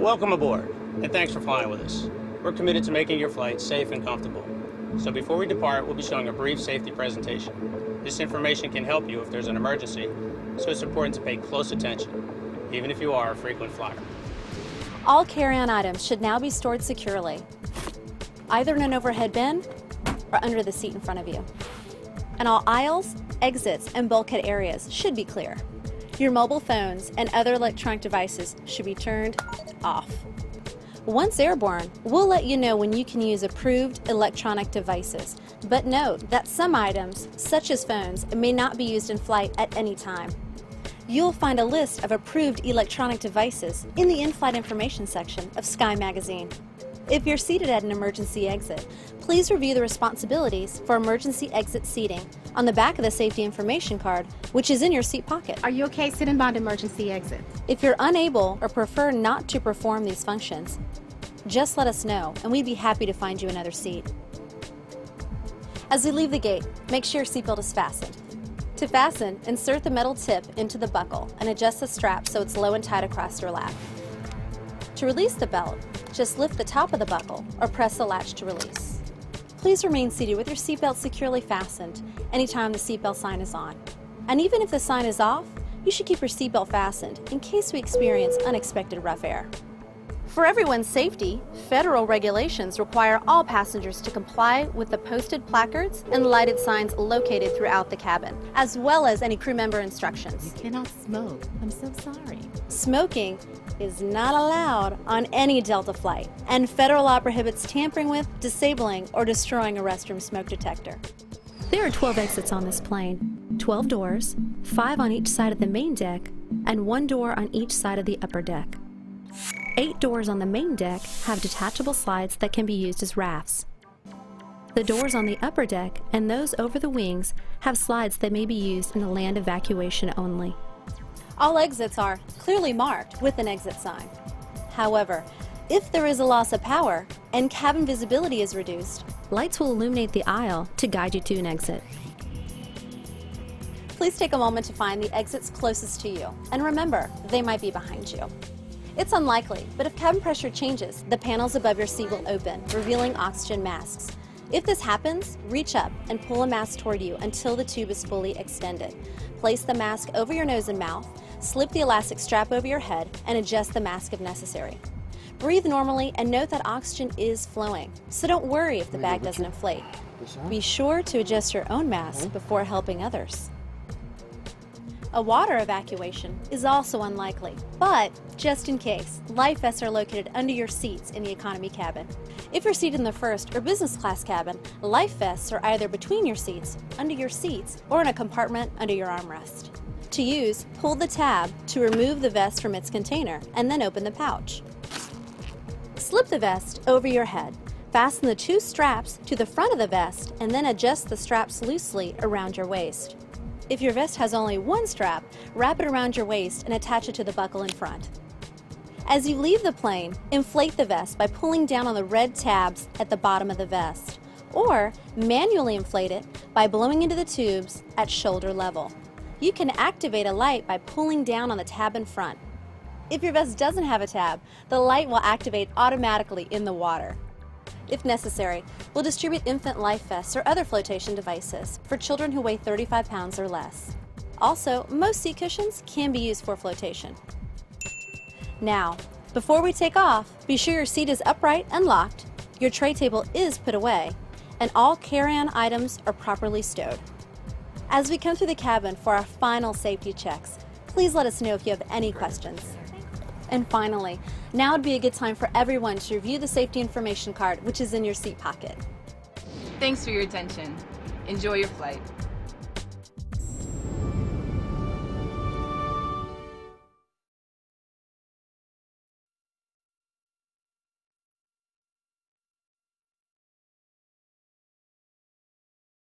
Welcome aboard, and thanks for flying with us. We're committed to making your flight safe and comfortable. So before we depart, we'll be showing a brief safety presentation. This information can help you if there's an emergency, so it's important to pay close attention, even if you are a frequent flyer. All carry-on items should now be stored securely, either in an overhead bin or under the seat in front of you. And all aisles, exits, and bulkhead areas should be clear. Your mobile phones and other electronic devices should be turned off. Once airborne, we'll let you know when you can use approved electronic devices. But note that some items, such as phones, may not be used in flight at any time. You'll find a list of approved electronic devices in the in-flight information section of Sky Magazine. If you're seated at an emergency exit, please review the responsibilities for emergency exit seating on the back of the safety information card, which is in your seat pocket. Are you okay sitting by an emergency exit? If you're unable or prefer not to perform these functions, just let us know and we'd be happy to find you another seat. As we leave the gate, make sure your seatbelt is fastened. To fasten, insert the metal tip into the buckle and adjust the strap so it's low and tight across your lap. To release the belt, just lift the top of the buckle or press the latch to release. Please remain seated with your seatbelt securely fastened anytime the seatbelt sign is on. And even if the sign is off, you should keep your seatbelt fastened in case we experience unexpected rough air. For everyone's safety, federal regulations require all passengers to comply with the posted placards and lighted signs located throughout the cabin, as well as any crew member instructions. You cannot smoke. I'm so sorry. Smoking is not allowed on any Delta flight, and federal law prohibits tampering with, disabling, or destroying a restroom smoke detector. There are 12 exits on this plane, 12 doors, 5 on each side of the main deck, and 1 door on each side of the upper deck. 8 doors on the main deck have detachable slides that can be used as rafts. The doors on the upper deck and those over the wings have slides that may be used in the land evacuation only. All exits are clearly marked with an exit sign. However, if there is a loss of power and cabin visibility is reduced, lights will illuminate the aisle to guide you to an exit. Please take a moment to find the exits closest to you, and remember, they might be behind you. It's unlikely, but if cabin pressure changes, the panels above your seat will open, revealing oxygen masks. If this happens, reach up and pull a mask toward you until the tube is fully extended. Place the mask over your nose and mouth, slip the elastic strap over your head, and adjust the mask if necessary. Breathe normally and note that oxygen is flowing, so don't worry if the bag doesn't inflate. Be sure to adjust your own mask before helping others. A water evacuation is also unlikely, but just in case, life vests are located under your seats in the economy cabin. If you're seated in the first or business class cabin, life vests are either between your seats, under your seats, or in a compartment under your armrest. To use, pull the tab to remove the vest from its container and then open the pouch. Slip the vest over your head. Fasten the 2 straps to the front of the vest and then adjust the straps loosely around your waist. If your vest has only 1 strap, wrap it around your waist and attach it to the buckle in front. As you leave the plane, inflate the vest by pulling down on the red tabs at the bottom of the vest, or manually inflate it by blowing into the tubes at shoulder level. You can activate a light by pulling down on the tab in front. If your vest doesn't have a tab, the light will activate automatically in the water. If necessary, we'll distribute infant life vests or other flotation devices for children who weigh 35 pounds or less. Also, most seat cushions can be used for flotation. Now, before we take off, be sure your seat is upright and locked, your tray table is put away, and all carry-on items are properly stowed. As we come through the cabin for our final safety checks, please let us know if you have any questions. And finally, now would be a good time for everyone to review the safety information card, which is in your seat pocket. Thanks for your attention. Enjoy your flight.